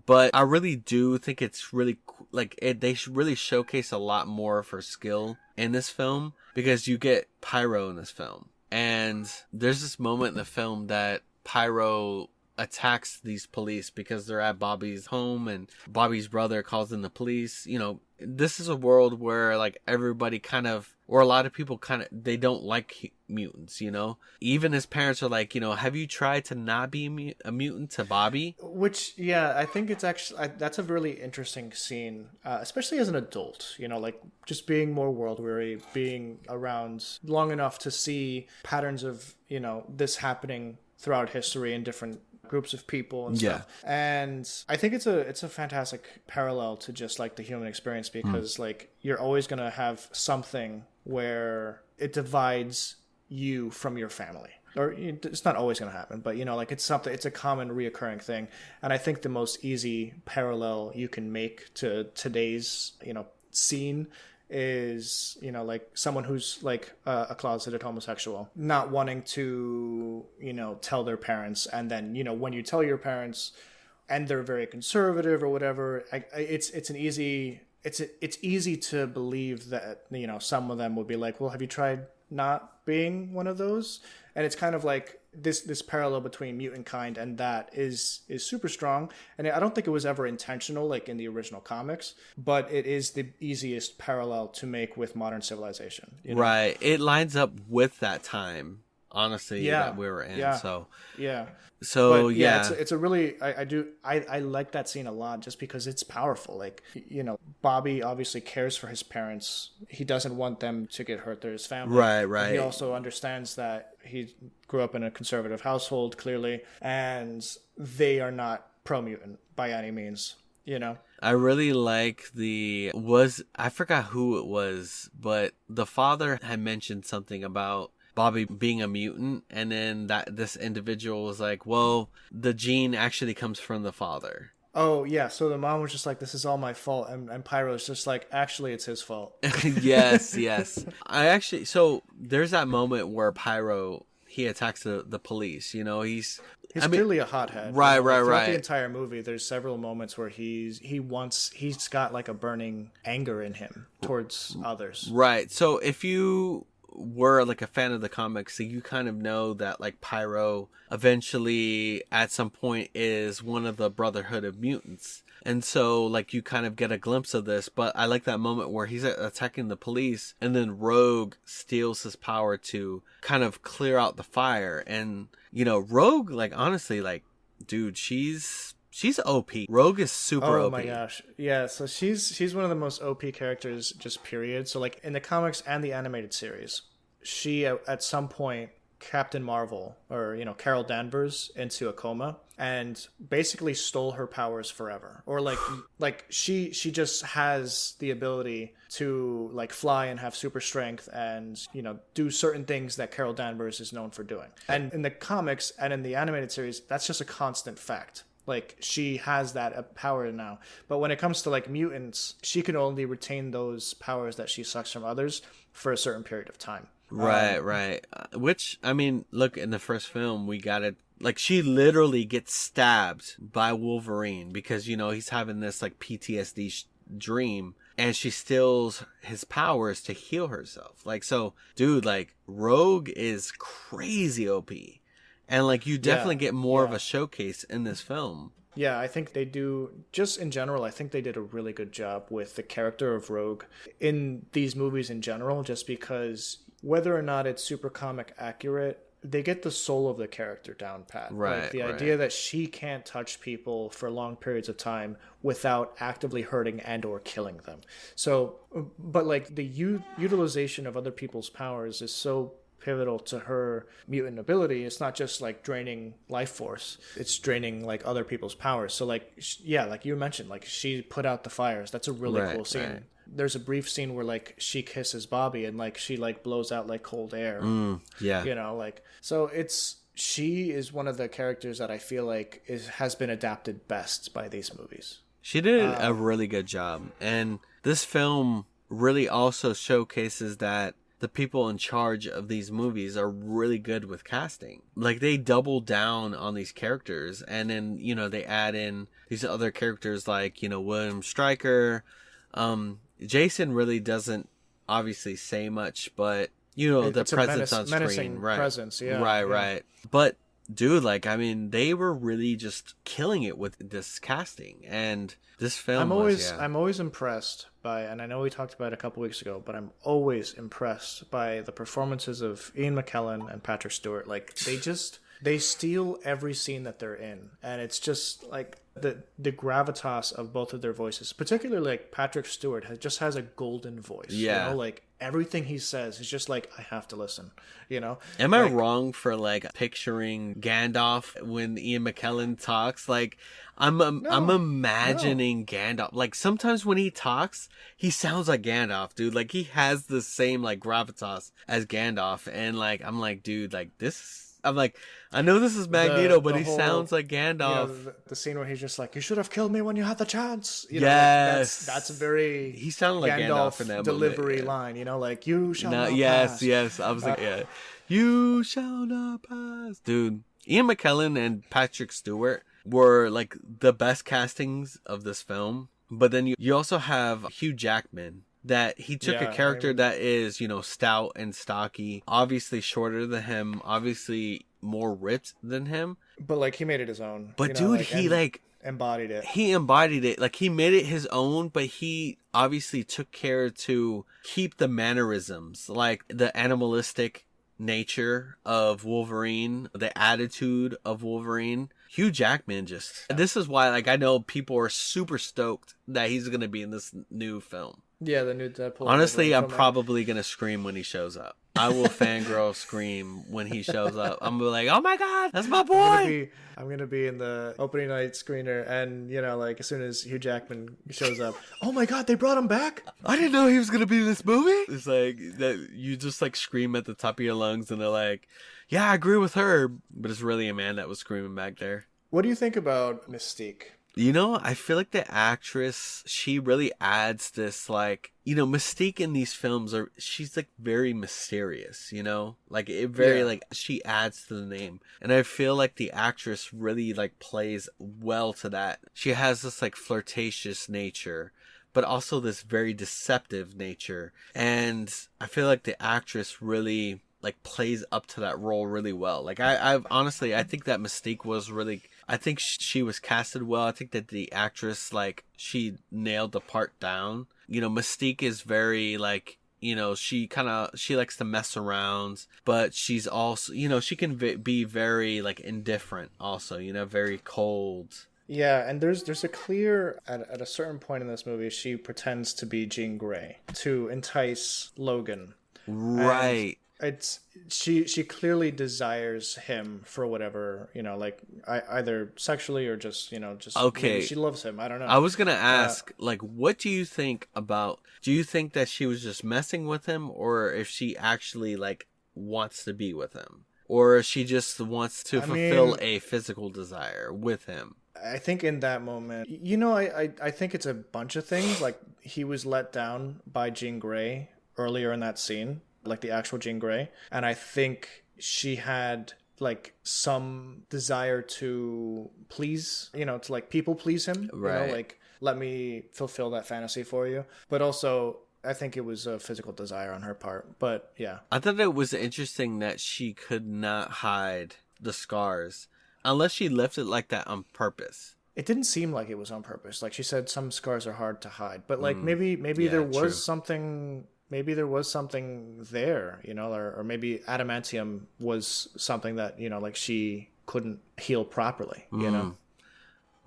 But I really do think it's really, like, they should really showcase a lot more of her skill in this film, because you get Pyro in this film. And there's this moment in the film that Pyro attacks these police because they're at Bobby's home, and Bobby's brother calls in the police. You know, this is a world where, like, everybody kind of, or a lot of people kind of, they don't like mutants, you know? Even his parents are like, you know, have you tried to not be a mutant to Bobby? Which, yeah, I think it's actually, that's a really interesting scene, especially as an adult, you know, like, just being more world weary, being around long enough to see patterns of, you know, this happening throughout history in different groups of people and stuff. And I think it's a fantastic parallel to just, like, the human experience, because like, you're always going to have something where it divides you from your family. Or it's not always going to happen, but, you know, like, it's a common reoccurring thing. And I think the most easy parallel you can make to today's, you know, scene is, you know, like, someone who's, like, a closeted homosexual not wanting to, you know, tell their parents, and then, you know, when you tell your parents and they're very conservative or whatever, it's easy to believe that, you know, some of them would be like, well, have you tried not being one of those? And it's kind of like this parallel between mutant kind and that is super strong. And I don't think it was ever intentional, like in the original comics, but it is the easiest parallel to make with modern civilization. You know? Right. It lines up with that time, honestly, that we were in. Yeah. So, yeah. So, But, yeah. it's a really, I like that scene a lot just because it's powerful. Like, you know, Bobby obviously cares for his parents. He doesn't want them to get hurt. They're his family. Right. But he also understands that he grew up in a conservative household, clearly, and they are not pro-mutant by any means, you know? I really like I forgot who it was, but the father had mentioned something about Bobby being a mutant, and then that this individual was like, well, the gene actually comes from the father. Oh yeah, so the mom was just like, "This is all my fault," and Pyro's just like, "Actually, it's his fault." Yes, yes. So there's that moment where Pyro, he attacks the police. You know, he's clearly a hothead. Right, Throughout the entire movie, there's several moments where he's got like a burning anger in him towards others. Right. So if you were like a fan of the comics, so you kind of know that like Pyro eventually at some point is one of the Brotherhood of Mutants. And so like you kind of get a glimpse of this, but I like that moment where he's attacking the police and then Rogue steals his power to kind of clear out the fire. And you know, Rogue, like honestly, like dude, she's OP. Rogue is super OP. Oh my gosh. Yeah, so she's one of the most OP characters, just period. So like in the comics and the animated series, she at some point Captain Marvel, or you know, Carol Danvers, into a coma and basically stole her powers forever. Or like she just has the ability to like fly and have super strength and, you know, do certain things that Carol Danvers is known for doing. And in the comics and in the animated series, that's just a constant fact. Like, she has that power now. But when it comes to, like, mutants, she can only retain those powers that she sucks from others for a certain period of time. Right. Which, I mean, look, in the first film, we got it. Like, she literally gets stabbed by Wolverine because, you know, he's having this, like, PTSD dream. And she steals his powers to heal herself. Like, so, dude, like, Rogue is crazy OP. And, like, you definitely get more of a showcase in this film. Yeah, I think they do, just in general, I think they did a really good job with the character of Rogue in these movies in general, just because whether or not it's super comic accurate, they get the soul of the character down pat. Right. Like, the idea that she can't touch people for long periods of time without actively hurting and or killing them. So, but, like, the utilization of other people's powers is so pivotal to her mutant ability. It's not just like draining life force, it's draining like other people's powers. So like, yeah, like you mentioned, like she put out the fires. That's a really cool scene. Right. There's a brief scene where like she kisses Bobby and like she like blows out like cold air. You know, like, so she is one of the characters that I feel like has been adapted best by these movies. She did a really good job. And this film really also showcases that the people in charge of these movies are really good with casting. Like, they double down on these characters, and then, you know, they add in these other characters like, you know, William Stryker. Jason really doesn't obviously say much, but, you know, the presence on screen. Right. Presence, yeah. Right. But, dude, like, I mean, they were really just killing it with this casting. And this film I'm always impressed by, and I know we talked about it a couple weeks ago, but I'm always impressed by the performances of Ian McKellen and Patrick Stewart. Like, they steal every scene that they're in, and it's just like the gravitas of both of their voices, particularly like Patrick Stewart has a golden voice. Yeah. You know, like everything he says is just like, I have to listen, you know? Am I wrong for like picturing Gandalf when Ian McKellen talks? Like, I'm imagining Gandalf. Like, sometimes when he talks, he sounds like Gandalf, dude. Like, he has the same like gravitas as Gandalf, and like, I'm like, dude, like this. I'm like, I know this is Magneto, but he sounds like Gandalf. You know, the scene where he's just like, "You should have killed me when you had the chance." You know, yes, like, that's a very he sounded like Gandalf in that delivery moment, line. You know, like, "You shall not pass." Yes. I was like, yeah, you shall not pass, dude. Ian McKellen and Patrick Stewart were like the best castings of this film. But then you also have Hugh Jackman. That he took a character that is, you know, stout and stocky, obviously shorter than him, obviously more ripped than him. But like, he made it his own. But dude, he like embodied it. He embodied it. Like, he made it his own, but he obviously took care to keep the mannerisms, like the animalistic nature of Wolverine, the attitude of Wolverine. Hugh Jackman this is why, like, I know people are super stoked that he's going to be in this new film. Yeah, the new Deadpool. Honestly, I'm probably going to scream when he shows up. I will fangirl scream when he shows up. I'm gonna be like, oh my god, that's my boy! I'm gonna be in the opening night screener, and, you know, like, as soon as Hugh Jackman shows up, oh my god, they brought him back? I didn't know he was gonna be in this movie! It's like, that you just, like, scream at the top of your lungs, and they're like, yeah, I agree with her, but it's really a man that was screaming back there. What do you think about Mystique? You know, I feel like the actress, she really adds this, like, you know, Mystique in these films she's like very mysterious, you know, like it very like she adds to the name, and I feel like the actress really like plays well to that. She has this like flirtatious nature, but also this very deceptive nature, and I feel like the actress really like plays up to that role really well. Like I've honestly, I think that Mystique was really, I think she was casted well. I think that the actress, like, she nailed the part down. You know, Mystique is very like, you know, she likes to mess around, but she's also, you know, she can be very like indifferent also, you know, very cold. Yeah, and there's a clear, at a certain point in this movie, she pretends to be Jean Grey to entice Logan. Right. She clearly desires him for whatever, you know, like either sexually or just, you know, just okay. Maybe she loves him. I don't know. I was gonna ask, like, what do you think about? Do you think that she was just messing with him, or if she actually like wants to be with him, or she just wants to fulfill a physical desire with him? I think in that moment, you know, I think it's a bunch of things. Like, he was let down by Jean Grey earlier in that scene, like the actual Jean Grey, and I think she had like some desire to please, you know, to like people please him, right? You know, like, let me fulfill that fantasy for you. But also, I think it was a physical desire on her part. But yeah, I thought it was interesting that she could not hide the scars unless she left it like that on purpose. It didn't seem like it was on purpose. Like, she said some scars are hard to hide, but like maybe there was true. something. Maybe there was something there, you know, or maybe adamantium was something that, you know, like she couldn't heal properly, you know.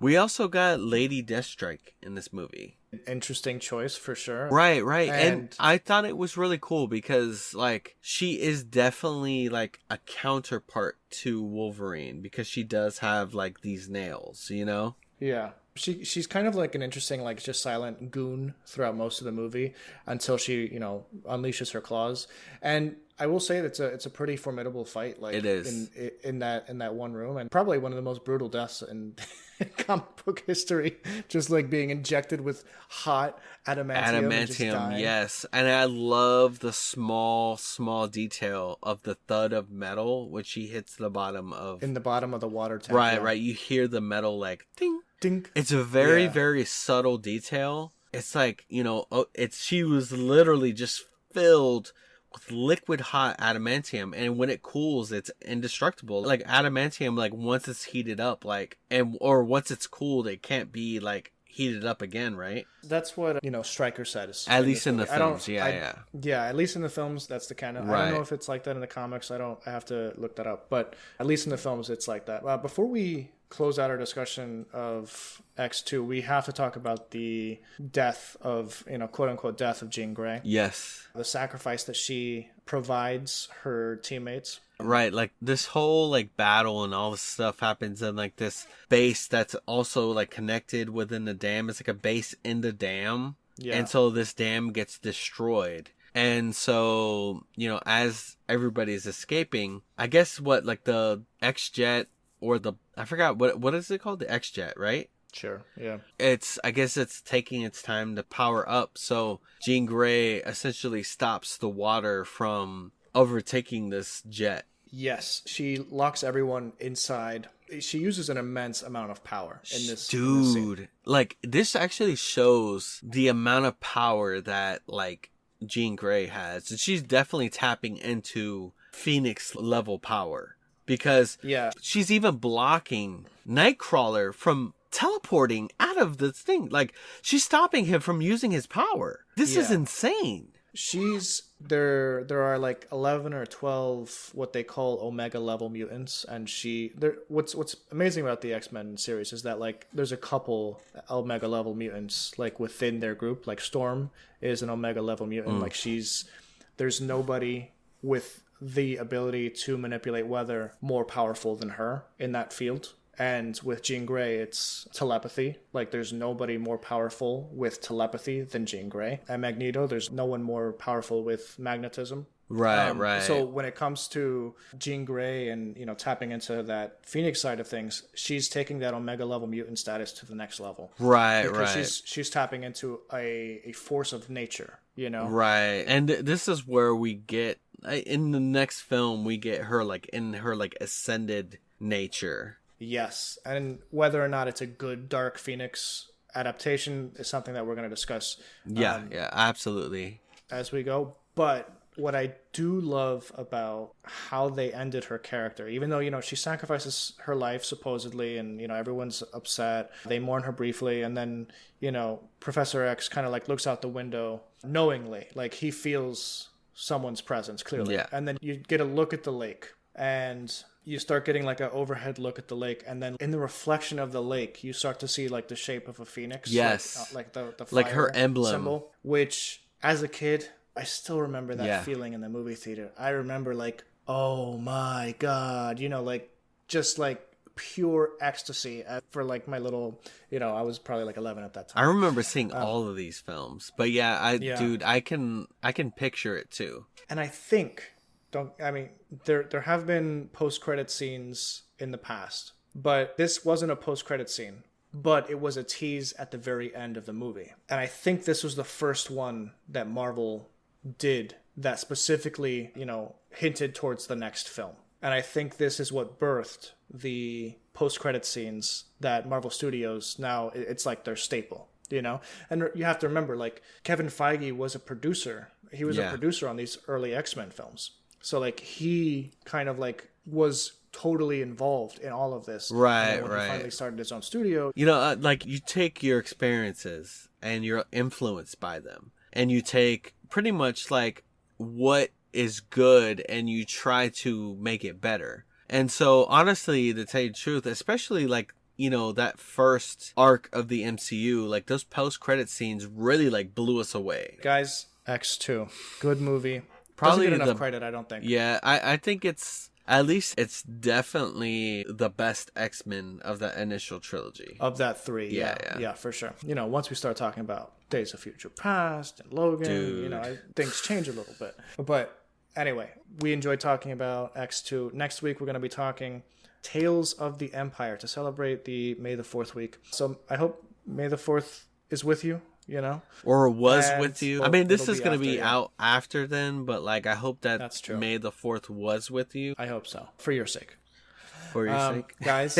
We also got Lady Deathstrike in this movie. Interesting choice for sure. Right. And I thought it was really cool because, like, she is definitely like a counterpart to Wolverine because she does have like these nails, you know? Yeah. She's kind of like an interesting, like, just silent goon throughout most of the movie until she, you know, unleashes her claws. And I will say that it's a pretty formidable fight. Like, it is in that one room, and probably one of the most brutal deaths in comic book history. Just like being injected with hot adamantium. Yes, and I love the small detail of the thud of metal when she hits the bottom of the water tank. Right. You hear the metal like ding. Dink. It's a very, very subtle detail. It's like, you know, she was literally just filled with liquid hot adamantium, and when it cools, it's indestructible. Like, adamantium, like, once it's heated up, like, or once it's cooled, it can't be like heated up again, right? That's what, you know, Stryker says. At least in the films, yeah. At least in the films, that's the canon. Right. I don't know if it's like that in the comics. I have to look that up. But at least in the films, it's like that. Before we close out our discussion of X2, we have to talk about the death of, you know, quote unquote death of Jean Grey. Yes. The sacrifice that she provides her teammates. Right, like this whole like battle and all this stuff happens in like this base that's also like connected within the dam. It's like a base in the dam. Yeah. And so this dam gets destroyed. And so, you know, as everybody's escaping, I guess what, like the X-Jet or I forgot, what is it called? The X-Jet, right? Sure, yeah. I guess it's taking its time to power up. So Jean Grey essentially stops the water from overtaking this jet. Yes, she locks everyone inside. She uses an immense amount of power in this. Dude, like, this actually shows the amount of power that, like, Jean Grey has. And she's definitely tapping into Phoenix level power. Because she's even blocking Nightcrawler from teleporting out of this thing. Like, she's stopping him from using his power. This is insane. There are like 11 or 12 what they call Omega level mutants, and what's amazing about the X-Men series is that, like, there's a couple Omega level mutants like within their group. Like, Storm is an Omega level mutant. Like, there's nobody with the ability to manipulate weather more powerful than her in that field. And with Jean Grey, it's telepathy. Like, there's nobody more powerful with telepathy than Jean Grey. And Magneto, there's no one more powerful with magnetism Right. So when it comes to Jean Grey and, you know, tapping into that Phoenix side of things, she's taking that Omega level mutant status to the next level. Right. Because she's tapping into a force of nature, you know? Right. And this is where we get, in the next film, we get her like in her like ascended nature. Yes. And whether or not it's a good Dark Phoenix adaptation is something that we're going to discuss. Yeah, absolutely. As we go. But what I do love about how they ended her character, even though, you know, she sacrifices her life supposedly and, you know, everyone's upset, they mourn her briefly, and then, you know, Professor X kind of like looks out the window knowingly, like he feels someone's presence clearly. Yeah. And then you get a look at the lake, and you start getting like an overhead look at the lake, and then in the reflection of the lake you start to see like the shape of a phoenix. Yes. Like the like her fire emblem symbol, which as a kid I still remember that feeling in the movie theater. I remember like, oh my God, you know, like just like pure ecstasy for like my little, you know, I was probably like 11 at that time. I remember seeing all of these films, but dude, I can picture it too. And I think, there have been post-credit scenes in the past, but this wasn't a post-credit scene, but it was a tease at the very end of the movie. And I think this was the first one that Marvel did that specifically, you know, hinted towards the next film. And I think this is what birthed the post-credit scenes that Marvel Studios now, it's like their staple, you know? And you have to remember, like, Kevin Feige was a producer. He was a producer on these early X-Men films. So, like, he kind of, like, was totally involved in all of this. Right, when he finally started his own studio. You know, like, you take your experiences and you're influenced by them. And you take pretty much, like, what is good and you try to make it better. And so, honestly, to tell you the truth, especially, like, you know, that first arc of the MCU, like, those post-credit scenes really, like, blew us away. Guys, X2. Good movie. Probably doesn't get enough credit, I don't think. Yeah, I think it's, at least it's definitely the best X-Men of the initial trilogy. Of that three, yeah, for sure. You know, once we start talking about Days of Future Past and Logan, you know, things change a little bit. But anyway, we enjoyed talking about X2. Next week, we're going to be talking Tales of the Empire to celebrate the May the 4th week. So I hope May the 4th is with you. You know, or was with you. I mean, this is going to be out after then, but like, I hope that's true. May the 4th was with you. I hope so, for your sake. For your sake, guys.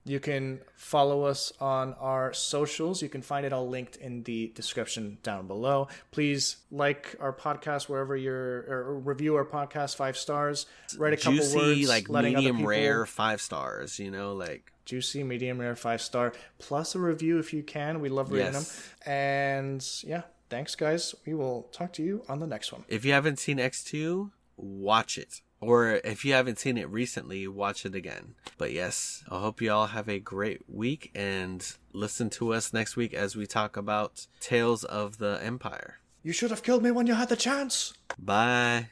You can follow us on our socials. You can find it all linked in the description down below. Please like our podcast wherever or review our podcast 5 stars. Write a couple words, like medium rare 5 stars. You know, like. Juicy, medium rare, 5-star, plus a review if you can. We love reading them. And yeah, thanks, guys. We will talk to you on the next one. If you haven't seen X2, watch it. Or if you haven't seen it recently, watch it again. But yes, I hope you all have a great week and listen to us next week as we talk about Tales of the Empire. You should have killed me when you had the chance. Bye.